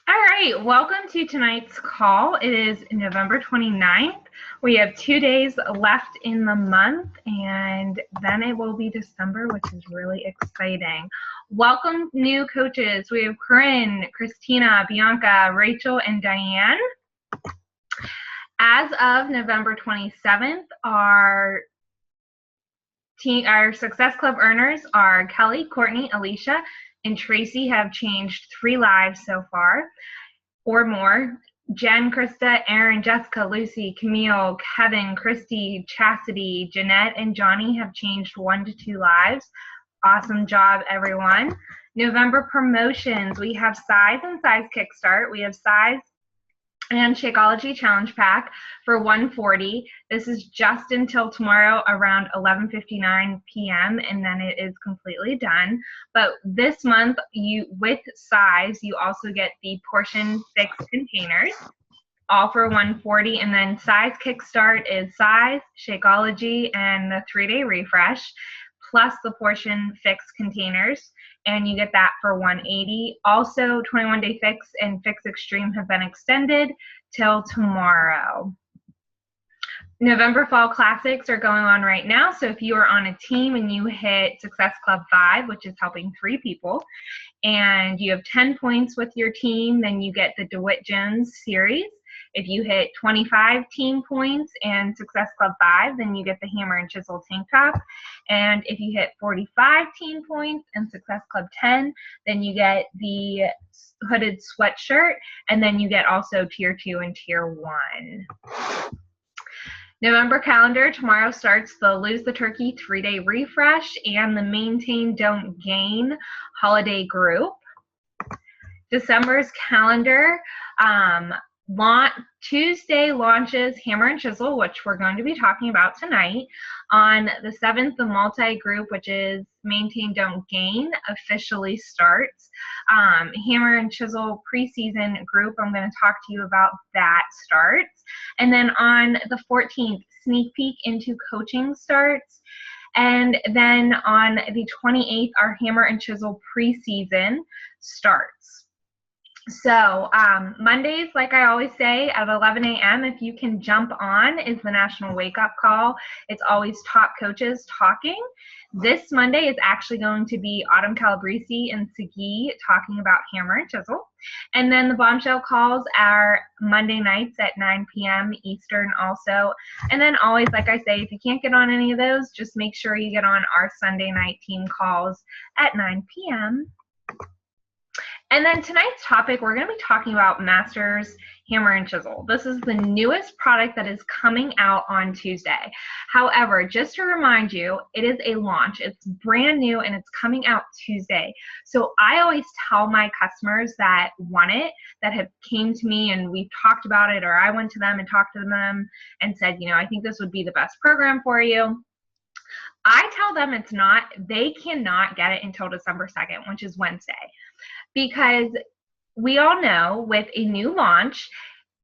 All right, welcome to tonight's call. It is November 29th. We have 2 days left in the month, and then it will be December, which is really exciting. Welcome, new coaches. We have Corinne, Christina, Bianca, Rachel, and Diane. As of November 27th, our Success Club earners are Kelly, Courtney, Alicia, and Tracy have changed 3 lives so far or more. Jen, Krista, Aaron, Jessica, Lucy, Camille, Kevin, Christy, Chastity, Jeanette, and Johnny have changed 1 to 2 lives. Awesome job, everyone. November promotions, we have Size and Size Kickstart. We have Size and Shakeology Challenge Pack for $140. This is just until tomorrow around 11:59 p.m. and then it is completely done. But this month, with Size, you also get the portion fix containers, all for $140. And then Size Kickstart is Size, Shakeology, and the 3-day refresh, plus the portion fix containers, and you get that for $180. Also, 21-day fix and fix extreme have been extended till tomorrow. November Fall Classics are going on right now, so if you are on a team and you hit Success Club 5, which is helping 3 people, and you have 10 points with your team, then you get the DeWitt Jones series. If you hit 25 team points and Success Club 5, then you get the Hammer and Chisel tank top. And if you hit 45 team points and Success Club 10, then you get the hooded sweatshirt, and then you get also Tier 2 and Tier 1. November calendar, tomorrow starts the Lose the Turkey 3-day refresh and the Maintain Don't Gain holiday group. December's calendar, Tuesday launches Hammer and Chisel, which we're going to be talking about tonight. On the 7th, the multi-group, which is Maintain Don't Gain, officially starts. Hammer and Chisel preseason group, I'm going to talk to you about that, starts. And then on the 14th, Sneak Peek into Coaching starts. And then on the 28th, our Hammer and Chisel preseason starts. So Mondays, like I always say, at 11 a.m., if you can jump on, is the National Wake Up Call. It's always top coaches talking. This Monday is actually going to be Autumn Calabrese and Sagi talking about Hammer and Chisel. And then the bombshell calls are Monday nights at 9 p.m. Eastern also. And then always, like I say, if you can't get on any of those, just make sure you get on our Sunday night team calls at 9 p.m. And then tonight's topic, we're going to be talking about Masters Hammer and Chisel. This is the newest product that is coming out on Tuesday. However, just to remind you, it is a launch. It's brand new and it's coming out Tuesday. So I always tell my customers that want it, that have came to me and we've talked about it, or I went to them and talked to them and said, you know, I think this would be the best program for you. I tell them it's not. They cannot get it until December 2nd, which is Wednesday. Because we all know with a new launch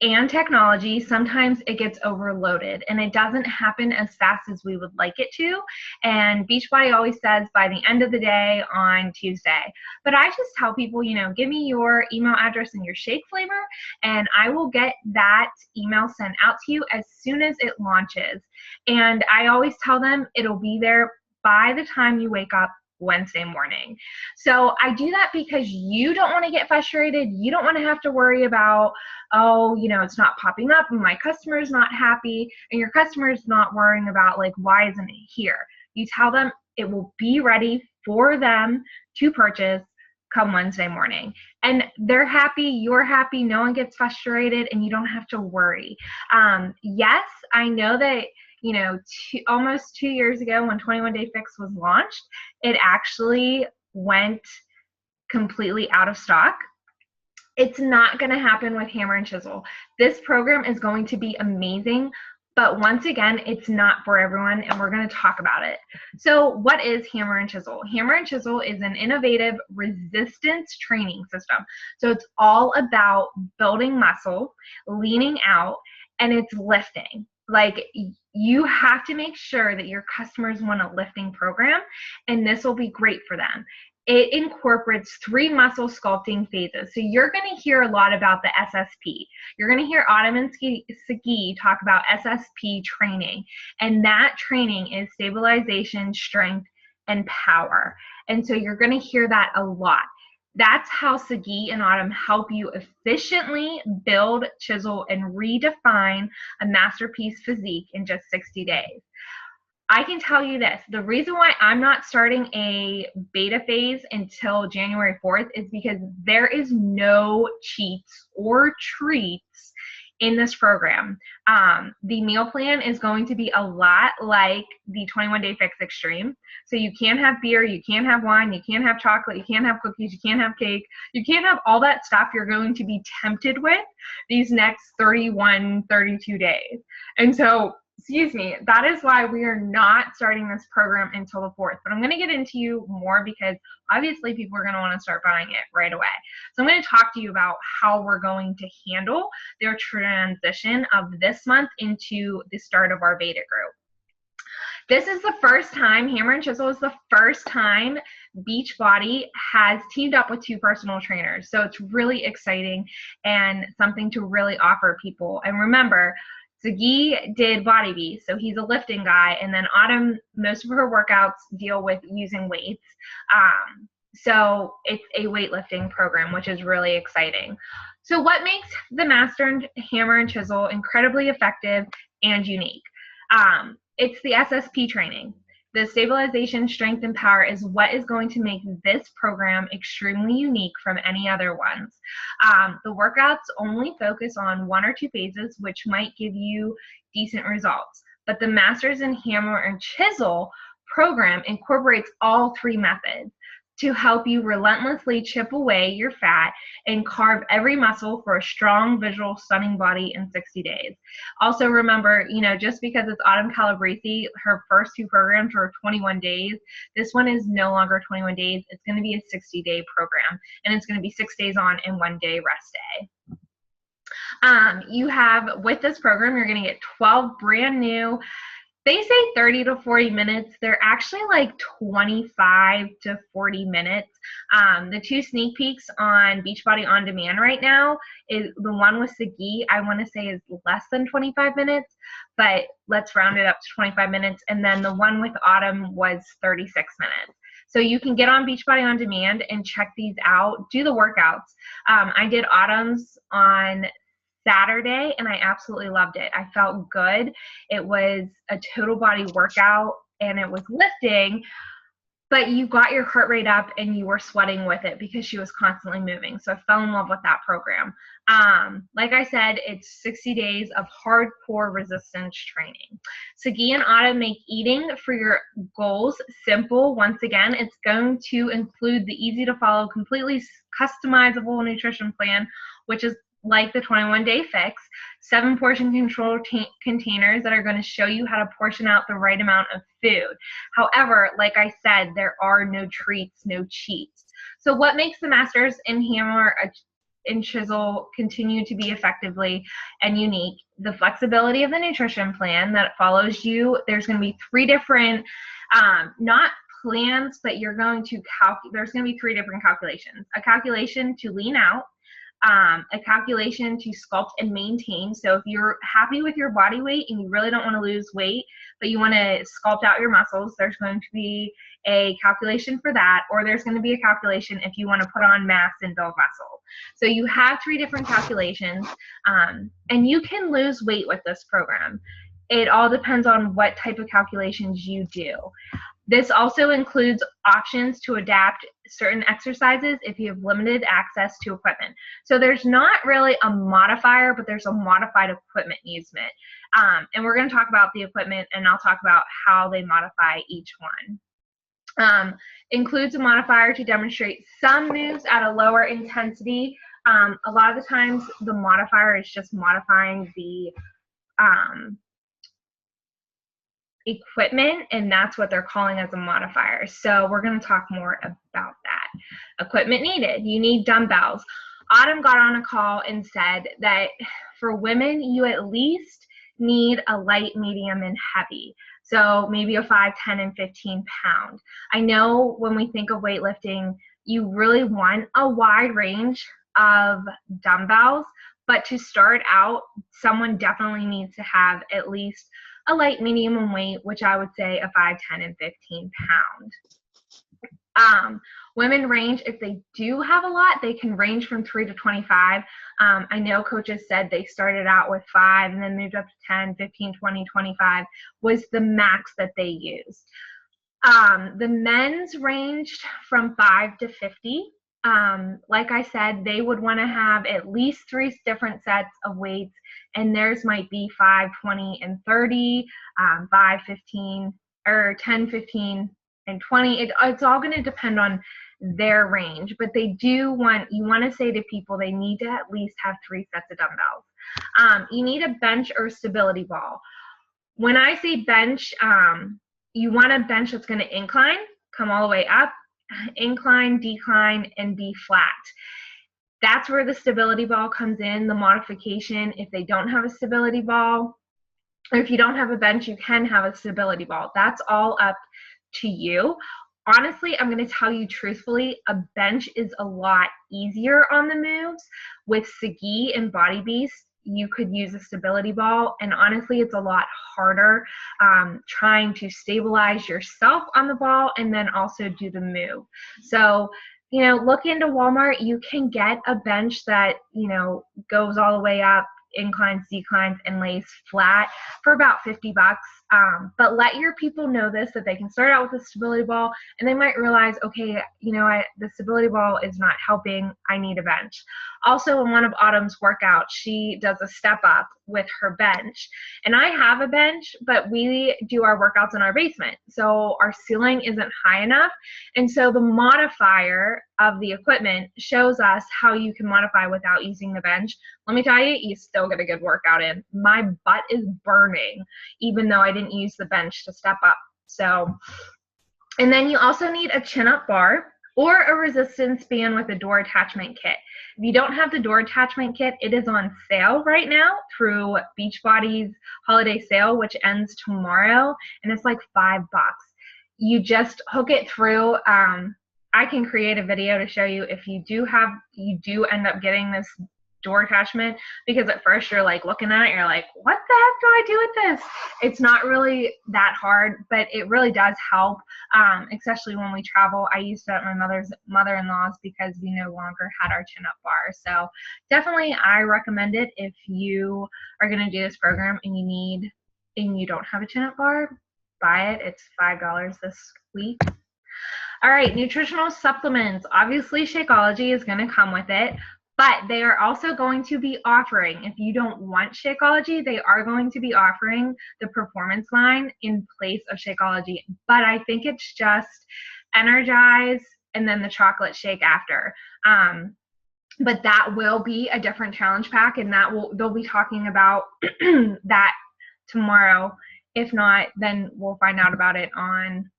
and technology, sometimes it gets overloaded and it doesn't happen as fast as we would like it to. And Beachbody always says by the end of the day on Tuesday. But I just tell people, you know, give me your email address and your shake flavor, and I will get that email sent out to you as soon as it launches. And I always tell them it'll be there by the time you wake up Wednesday morning. So I do that because you don't want to get frustrated. You don't want to have to worry about, oh, you know, it's not popping up and my customer's not happy, and your customer's not worrying about, like, why isn't it here? You tell them it will be ready for them to purchase come Wednesday morning. And they're happy, you're happy, no one gets frustrated, and you don't have to worry. Yes, I know that, you know, almost 2 years ago when 21-day fix was launched, it actually went completely out of stock. It's not going to happen with Hammer and Chisel. This program is going to be amazing, but once again, it's not for everyone, and we're going to talk about it. So what is Hammer and Chisel? Hammer and Chisel is an innovative resistance training system. So it's all about building muscle, leaning out, and it's lifting. Like, you have to make sure that your customers want a lifting program, and this will be great for them. it incorporates 3 muscle sculpting phases. So you're going to hear a lot about the SSP. You're going to hear Autumn and Sagi talk about SSP training, and that training is stabilization, strength, and power. And so you're going to hear that a lot. That's how Sagi and Autumn help you efficiently build, chisel, and redefine a masterpiece physique in just 60 days. I can tell you this, the reason why I'm not starting a beta phase until January 4th is because there is no cheats or treats in this program. The meal plan is going to be a lot like the 21-Day Fix Extreme. So you can't have beer, you can't have wine, you can't have chocolate, you can't have cookies, you can't have cake, you can't have all that stuff you're going to be tempted with these next 31, 32 days. And so, excuse me, that is why we are not starting this program until the 4th. But I'm going to get into you more because obviously people are going to want to start buying it right away. So I'm going to talk to you about how we're going to handle their transition of this month into the start of our beta group. This is the first time, Hammer and Chisel is the first time Beachbody has teamed up with 2 personal trainers. So it's really exciting and something to really offer people. And remember, Sagi did Body Beast, so he's a lifting guy, and then Autumn, most of her workouts deal with using weights. So it's a weightlifting program, which is really exciting. So what makes the Master and Hammer and Chisel incredibly effective and unique? It's the SSP training. The stabilization, strength, and power is what is going to make this program extremely unique from any other ones. The workouts only focus on 1 or 2 phases, which might give you decent results. But the Masters and Hammer and Chisel program incorporates all 3 methods to help you relentlessly chip away your fat and carve every muscle for a strong, visual, stunning body in 60 days. Also remember, just because it's Autumn Calabrese, her first 2 programs were 21 days. This one is no longer 21 days. It's going to be a 60-day program, and it's going to be 6 days on and 1 day rest day. You have, with this program, you're going to get 12 brand new, they say 30 to 40 minutes. They're actually like 25 to 40 minutes. The 2 sneak peeks on Beachbody On Demand right now is the one with Sagi, I want to say is less than 25 minutes, but let's round it up to 25 minutes. And then the one with Autumn was 36 minutes. So you can get on Beachbody On Demand and check these out, do the workouts. I did Autumn's on Saturday, and I absolutely loved it. I felt good. It was a total body workout, and it was lifting, but you got your heart rate up and you were sweating with it because she was constantly moving. So I fell in love with that program. Like I said, it's 60 days of hardcore resistance training. Sagi and Autumn make eating for your goals simple. Once again, it's going to include the easy to follow, completely customizable nutrition plan, which is like the 21-Day Fix, 7 portion control containers that are going to show you how to portion out the right amount of food. However, like I said, there are no treats, no cheats. So what makes the Masters and Hammer and Chisel continue to be effectively and unique? The flexibility of the nutrition plan that follows you. There's going to be 3 different, not plans, but you're going to there's going to be 3 different calculations. A calculation to lean out, a calculation to sculpt and maintain. So if you're happy with your body weight and you really don't want to lose weight, but you want to sculpt out your muscles, there's going to be a calculation for that, or there's going to be a calculation if you want to put on mass and build muscle. So you have 3 different calculations, and you can lose weight with this program. It all depends on what type of calculations you do. This also includes options to adapt certain exercises if you have limited access to equipment. So there's not really a modifier, but there's a modified equipment usement. And we're going to talk about the equipment, and I'll talk about how they modify each one. Includes a modifier to demonstrate some moves at a lower intensity. A lot of the times the modifier is just modifying the equipment, and that's what they're calling as a modifier. So we're going to talk more about that. Equipment needed. You need dumbbells. Autumn got on a call and said that for women, you at least need a light, medium, and heavy. So maybe a 5, 10, and 15 pound. I know when we think of weightlifting, you really want a wide range of dumbbells, but to start out, someone definitely needs to have at least a light, medium, and weight, which I would say a 5, 10, and 15 pound. Women range, if they do have a lot, they can range from 3 to 25. I know coaches said they started out with 5 and then moved up to 10, 15, 20, 25 was the max that they used. The men's ranged from 5 to 50. Like I said, they would want to have at least 3 different sets of weights, and theirs might be 5, 20, and 30, 5, 15, or 10, 15, and 20. It's all going to depend on their range, but they do want, you want to say to people they need to at least have 3 sets of dumbbells. You need a bench or stability ball. When I say bench, you want a bench that's going to incline, come all the way up, incline, decline, and be flat. That's where the stability ball comes in, the modification. If they don't have a stability ball, or if you don't have a bench, you can have a stability ball. That's all up to you. Honestly, I'm going to tell you truthfully, a bench is a lot easier on the moves. With Sagi and Body Beast, you could use a stability ball, and honestly, it's a lot harder trying to stabilize yourself on the ball and then also do the move. So, you know, look into Walmart. You can get a bench that, you know, goes all the way up, inclines, declines, and lays flat for about $50. But let your people know this, that they can start out with a stability ball, and they might realize, okay, you know, the stability ball is not helping, I need a bench. Also, in one of Autumn's workouts, she does a step up with her bench, and I have a bench, but we do our workouts in our basement, so our ceiling isn't high enough, and so the modifier of the equipment shows us how you can modify without using the bench. Let me tell you, you still get a good workout in. My butt is burning, even though I didn't use the bench to step up. So, and then you also need a chin-up bar or a resistance band with a door attachment kit. If you don't have the door attachment kit, it is on sale right now through Beachbody's holiday sale, which ends tomorrow, and it's like $5. You just hook it through. I can create a video to show you if you do end up getting this door attachment, because at first you're like looking at it, you're like, what the heck do I do with this? It's not really that hard, but it really does help, especially when we travel. I used it at my mother-in-law's because we no longer had our chin-up bar. So definitely I recommend it if you are going to do this program and you don't have a chin-up bar, buy it. It's $5 this week. All right, nutritional supplements. Obviously, Shakeology is going to come with it, but they are also going to be offering, if you don't want Shakeology, they are going to be offering the Performance line in place of Shakeology. But I think it's just Energize and then the chocolate shake after. But that will be a different challenge pack, and they'll be talking about that tomorrow. If not, then we'll find out about it on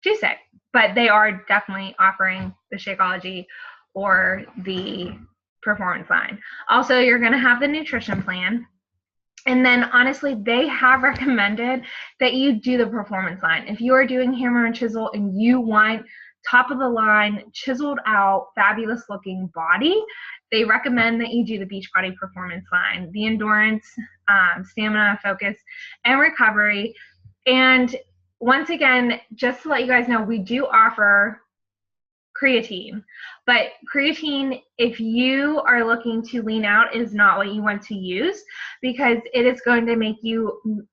Tuesday. But they are definitely offering the Shakeology or the Performance line. Also, you're going to have the nutrition plan. And then honestly, they have recommended that you do the Performance line. If you are doing hammer and chisel and you want top of the line, chiseled out, fabulous looking body, they recommend that you do the Beachbody Performance line, the endurance, stamina, focus, and recovery. And once again, just to let you guys know, we do offer creatine, but creatine, if you are looking to lean out, is not what you want to use, because it is going to make you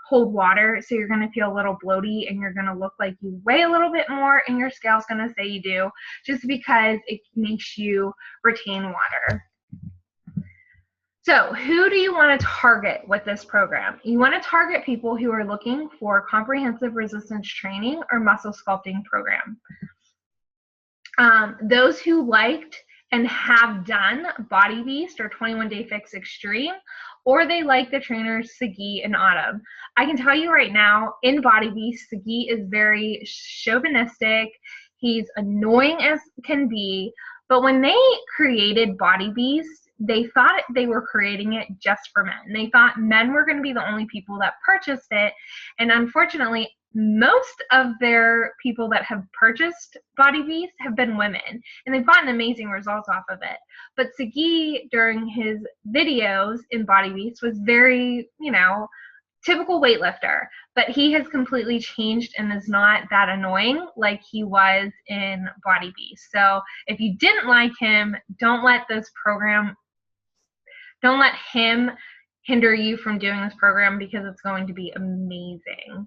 hold water, so you're going to feel a little bloaty and you're going to look like you weigh a little bit more, and your scale's going to say you do, just because it makes you retain water. So who do you want to target with this program? You want to target people who are looking for comprehensive resistance training or muscle sculpting program. Those who liked and have done Body Beast or 21 Day Fix Extreme, or they like the trainers Sagi and Autumn. I can tell you right now, in Body Beast, Sagi is very chauvinistic. He's annoying as can be, but when they created Body Beast, they thought they were creating it just for men. They thought men were going to be the only people that purchased it. And unfortunately, most of their people that have purchased Body Beast have been women, and they've gotten amazing results off of it. But Sagi, during his videos in Body Beast, was very, typical weightlifter, but he has completely changed and is not that annoying like he was in Body Beast. So if you didn't like him, don't let him hinder you from doing this program, because it's going to be amazing.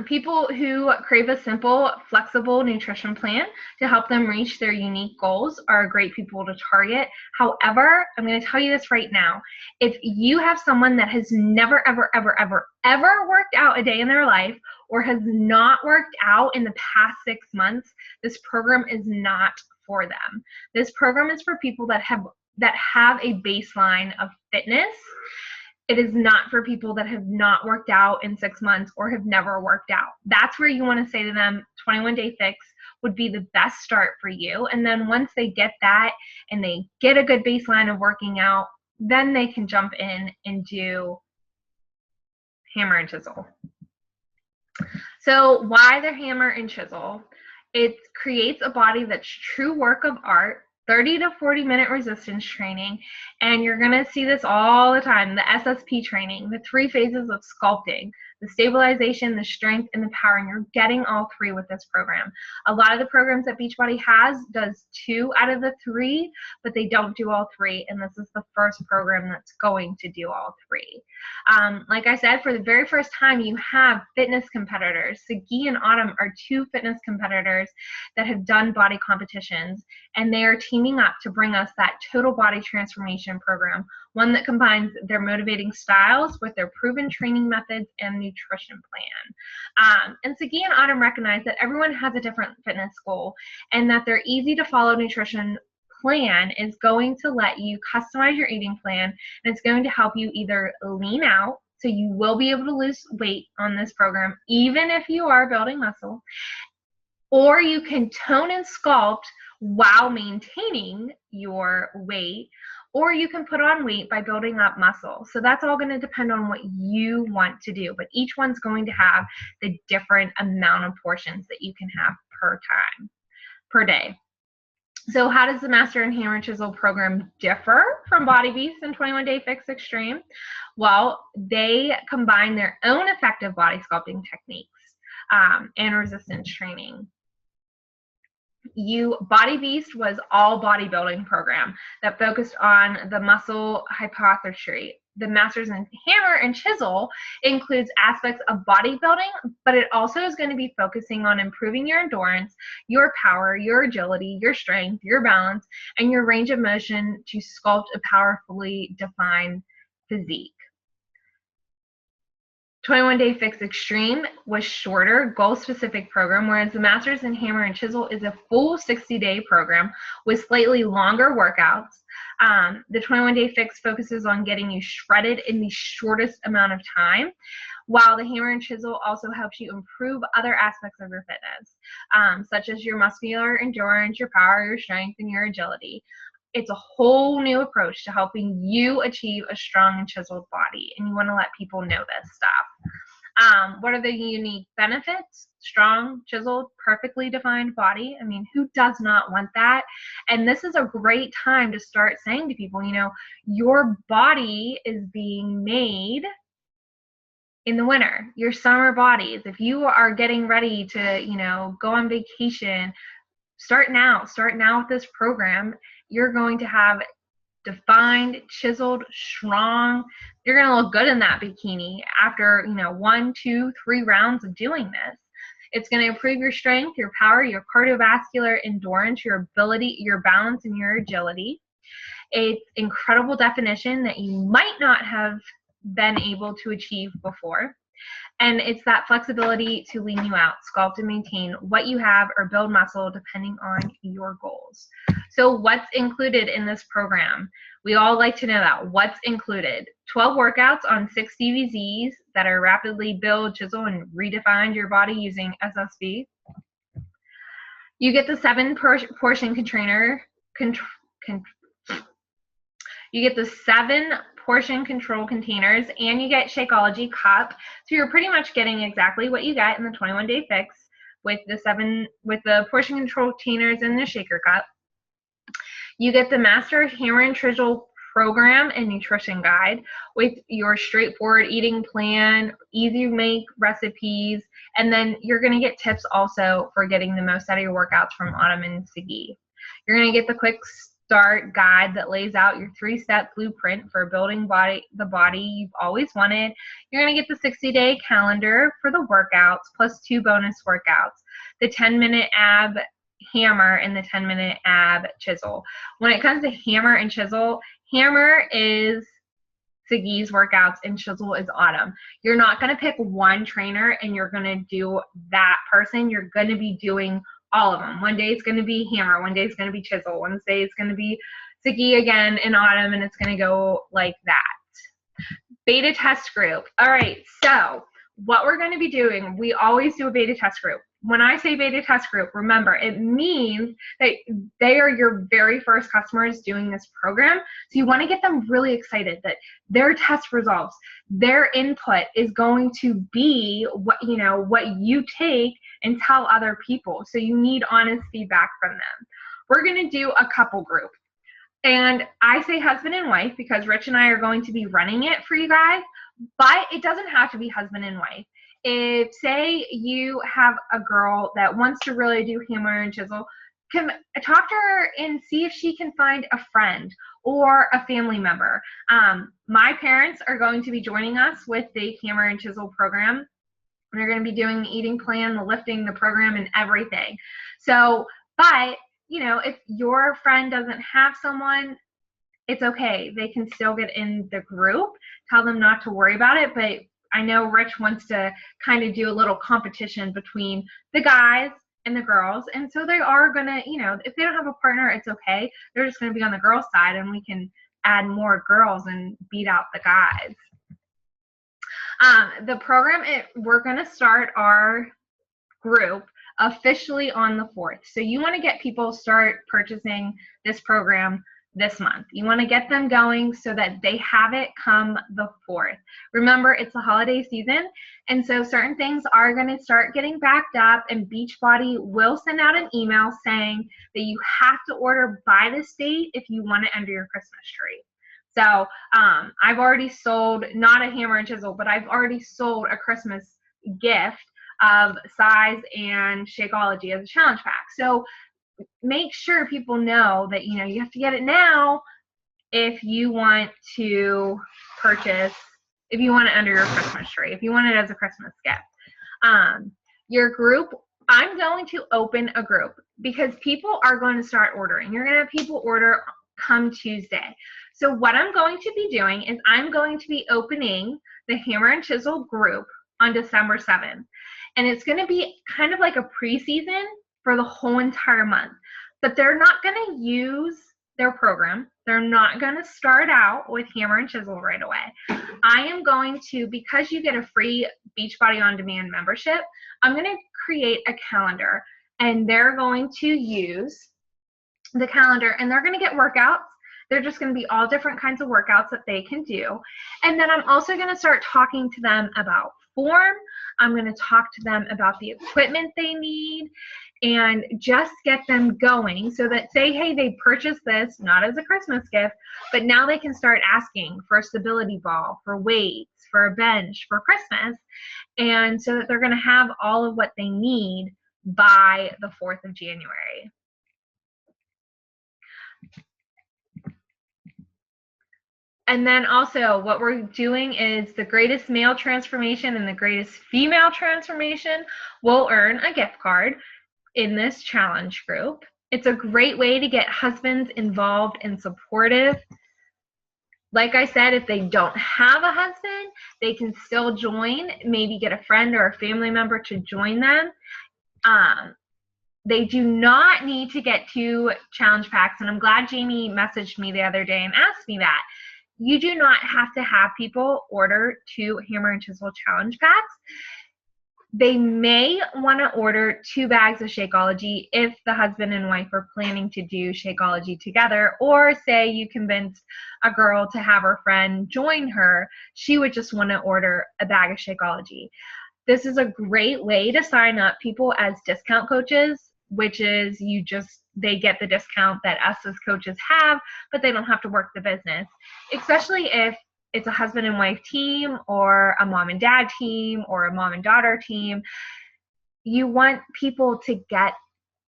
People who crave a simple, flexible nutrition plan to help them reach their unique goals are great people to target. However, I'm going to tell you this right now. If you have someone that has never, ever, ever, ever, ever worked out a day in their life, or has not worked out in the past 6 months, this program is not for them. This program is for people that have a baseline of fitness. It is not for people that have not worked out in 6 months or have never worked out. That's where you want to say to them, 21 Day Fix would be the best start for you. And then once they get that and they get a good baseline of working out, then they can jump in and do hammer and chisel. So why the hammer and chisel? It creates a body that's true work of art, 30 to 40-minute resistance training, and you're going to see this all the time, the SSP training, the 3 phases of sculpting, the stabilization, the strength, and the power, and you're getting all 3 with this program. A lot of the programs that Beachbody has does 2 out of the 3, but they don't do all 3, and this is the first program that's going to do all 3. Like I said, for the very first time, you have fitness competitors. Sagi and Autumn are 2 fitness competitors that have done body competitions, and they are teaming up to bring us that total body transformation program, one that combines their motivating styles with their proven training methods and nutrition plan. And Sagi and Autumn recognize that everyone has a different fitness goal, and that their easy to follow nutrition plan is going to let you customize your eating plan, and it's going to help you either lean out, so you will be able to lose weight on this program even if you are building muscle, or you can tone and sculpt while maintaining your weight, or you can put on weight by building up muscle. So that's all going to depend on what you want to do, but each one's going to have the different amount of portions that you can have per day. So how does the Master and Hammer Chisel program differ from Body Beast and 21 Day Fix Extreme? Well, they combine their own effective body sculpting techniques and resistance training. Body Beast was all bodybuilding program that focused on the muscle hypertrophy. The Masters and Hammer and Chisel includes aspects of bodybuilding, but it also is going to be focusing on improving your endurance, your power, your agility, your strength, your balance, and your range of motion to sculpt a powerfully defined physique. 21 Day Fix Extreme was shorter, goal-specific program, whereas the Masters and Hammer and Chisel is a full 60-day program with slightly longer workouts. The 21 Day Fix focuses on getting you shredded in the shortest amount of time, while the Hammer and Chisel also helps you improve other aspects of your fitness, such as your muscular endurance, your power, your strength, and your agility. It's a whole new approach to helping you achieve a strong and chiseled body, and you want to let people know this stuff. What are the unique benefits? Strong, chiseled, perfectly defined body. I mean, who does not want that? And this is a great time to start saying to people, your body is being made in the winter. Your summer bodies, if you are getting ready to, go on vacation, start now with this program. You're going to have defined, chiseled, strong. You're going to look good in that bikini after, 1, 2, 3 rounds of doing this. It's going to improve your strength, your power, your cardiovascular endurance, your ability, your balance, and your agility. It's incredible definition that you might not have been able to achieve before. And it's that flexibility to lean you out, sculpt and maintain what you have, or build muscle depending on your goals. So what's included in this program? We all like to know that. What's included? 12 workouts on 6 DVZs that are rapidly build, chisel, and redefine your body using SSB. You get the 7-portion container you get the 7 portion control containers, and you get Shakeology cup. So you're pretty much getting exactly what you get in the 21-day fix with the portion control containers and the shaker cup. You get the Master Hammer and Chisel program and nutrition guide with your straightforward eating plan, easy to make recipes, and then you're going to get tips also for getting the most out of your workouts from Autumn and Siggy. You're going to get the quick start guide that lays out your 3-step blueprint for building the body you've always wanted. You're going to get the 60-day calendar for the workouts plus 2 bonus workouts, the 10-minute ab hammer and the 10-minute ab chisel. When it comes to hammer and chisel, hammer is Siggy's workouts and chisel is Autumn. You're not going to pick one trainer and you're going to do that person. You're going to be doing all of them. One day it's going to be hammer, one day it's going to be chisel, one day it's going to be Siggy again in Autumn, and it's going to go like that. Beta test group. All right, so what we're going to be doing, we always do a beta test group. When I say beta test group, remember, it means that they are your very first customers doing this program. So you want to get them really excited that their test results, their input is going to be what you take and tell other people. So you need honest feedback from them. We're going to do a couple group. And I say husband and wife because Rich and I are going to be running it for you guys, but it doesn't have to be husband and wife. If, say, you have a girl that wants to really do hammer and chisel, talk to her and see if she can find a friend or a family member. My parents are going to be joining us with the hammer and chisel program. They're going to be doing the eating plan, the lifting, the program, and everything. So, but, if your friend doesn't have someone, it's okay. They can still get in the group. Tell them not to worry about it, but I know Rich wants to kind of do a little competition between the guys and the girls. And so they are going to, if they don't have a partner, it's okay. They're just going to be on the girls' side, and we can add more girls and beat out the guys. The program, we're going to start our group officially on the 4th. So you want to get people start purchasing this program this month. You want to get them going so that they have it come the 4th. Remember, it's the holiday season, and so certain things are going to start getting backed up, and Beachbody will send out an email saying that you have to order by this date if you want it under your Christmas tree. So I've already sold, not a hammer and chisel, but I've already sold a Christmas gift of Size and Shakeology as a challenge pack. So make sure people know that, you have to get it now if you want to purchase, if you want it under your Christmas tree, if you want it as a Christmas gift. Your group, I'm going to open a group because people are going to start ordering. You're going to have people order come Tuesday. So what I'm going to be doing is I'm going to be opening the Hammer and Chisel group on December 7th. And it's going to be kind of like a preseason for the whole entire month. But they're not going to use their program. They're not going to start out with Hammer and Chisel right away. I am going to, because you get a free Beachbody On Demand membership, I'm going to create a calendar. And they're going to use the calendar, and they're going to get workouts. They're just going to be all different kinds of workouts that they can do. And then I'm also going to start talking to them about form. I'm going to talk to them about the equipment they need and just get them going so that, say, hey, they purchased this, not as a Christmas gift, but now they can start asking for a stability ball, for weights, for a bench, for Christmas, and so that they're going to have all of what they need by the 4th of January. And then also what we're doing is the greatest male transformation and the greatest female transformation will earn a gift card in this challenge group. It's a great way to get husbands involved and supportive. Like I said, if they don't have a husband, they can still join, maybe get a friend or a family member to join them. They do not need to get 2 challenge packs, and I'm glad Jamie messaged me the other day and asked me that. You do not have to have people order 2 Hammer and Chisel challenge packs. They may want to order 2 bags of Shakeology if the husband and wife are planning to do Shakeology together, or say you convince a girl to have her friend join her, she would just want to order a bag of Shakeology. This is a great way to sign up people as discount coaches, which is they get the discount that us as coaches have, but they don't have to work the business, especially if it's a husband and wife team or a mom and dad team or a mom and daughter team. You want people to get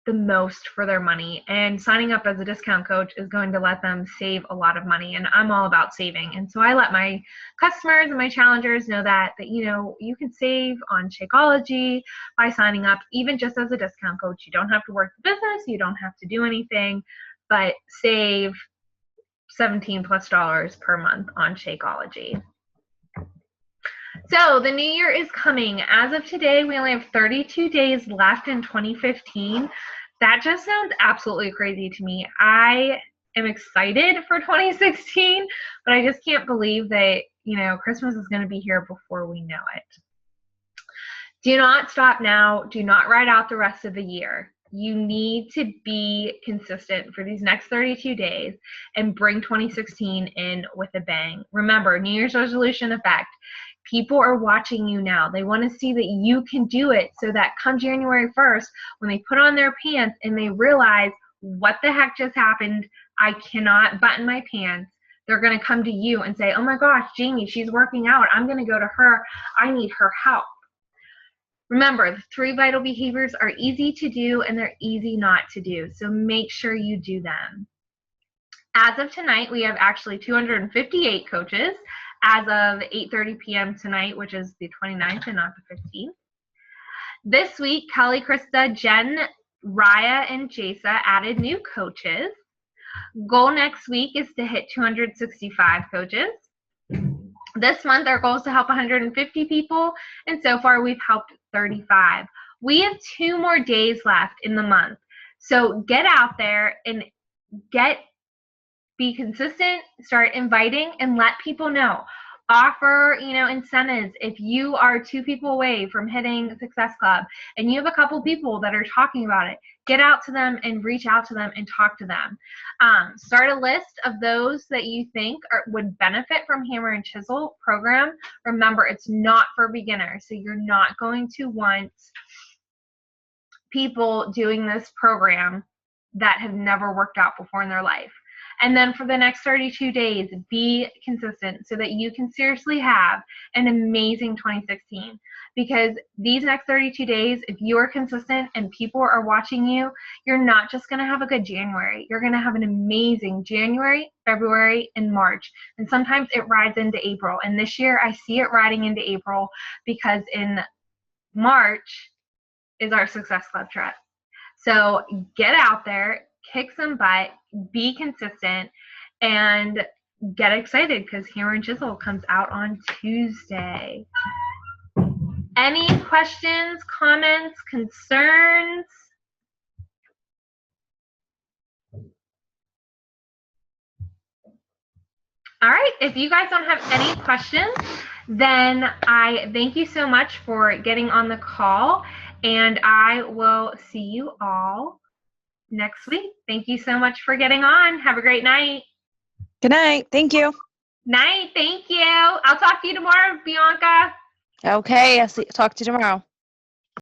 the most for their money, and signing up as a discount coach is going to let them save a lot of money, and I'm all about saving. And so I let my customers and my challengers know that you can save on Shakeology by signing up, even just as a discount coach. You don't have to work the business, you don't have to do anything, but save $17+ per month on Shakeology. So the new year is coming. As of today, we only have 32 days left in 2015. That just sounds absolutely crazy to me. I am excited for 2016, but I just can't believe that, Christmas is going to be here before we know it. Do not stop now. Do not ride out the rest of the year. You need to be consistent for these next 32 days and bring 2016 in with a bang. Remember, New Year's resolution effect. People are watching you now. They want to see that you can do it, so that come January 1st, when they put on their pants and they realize, what the heck just happened? I cannot button my pants. They're going to come to you and say, oh my gosh, Jamie, she's working out. I'm going to go to her. I need her help. Remember, the 3 vital behaviors are easy to do and they're easy not to do. So make sure you do them. As of tonight, we have actually 258 coaches as of 8:30 p.m. tonight, which is the 29th and not the 15th. This week, Kelly, Krista, Jen, Raya, and Jasa added new coaches. Goal next week is to hit 265 coaches. This month, our goal is to help 150 people, and so far we've helped 35. We have 2 more days left in the month. So get out there and be consistent, start inviting, and let people know. Offer, incentives. If you are 2 people away from hitting Success Club and you have a couple people that are talking about it, get out to them and reach out to them and talk to them. Start a list of those that you think would benefit from Hammer and Chisel program. Remember, it's not for beginners, so you're not going to want people doing this program that have never worked out before in their life. And then for the next 32 days, be consistent so that you can seriously have an amazing 2016. Because these next 32 days, if you're consistent and people are watching you, you're not just going to have a good January. You're going to have an amazing January, February, and March. And sometimes it rides into April. And this year, I see it riding into April because in March is our Success Club trip. So get out there, kick some butt, be consistent, and get excited because Hammer and Chisel comes out on Tuesday. Any questions, comments, concerns? All right, if you guys don't have any questions, then I thank you so much for getting on the call, and I will see you all next week. Thank you so much for getting on. Have a great night. Good night. Thank you. Night. Thank you. I'll talk to you tomorrow, Bianca. Okay. Talk to you tomorrow.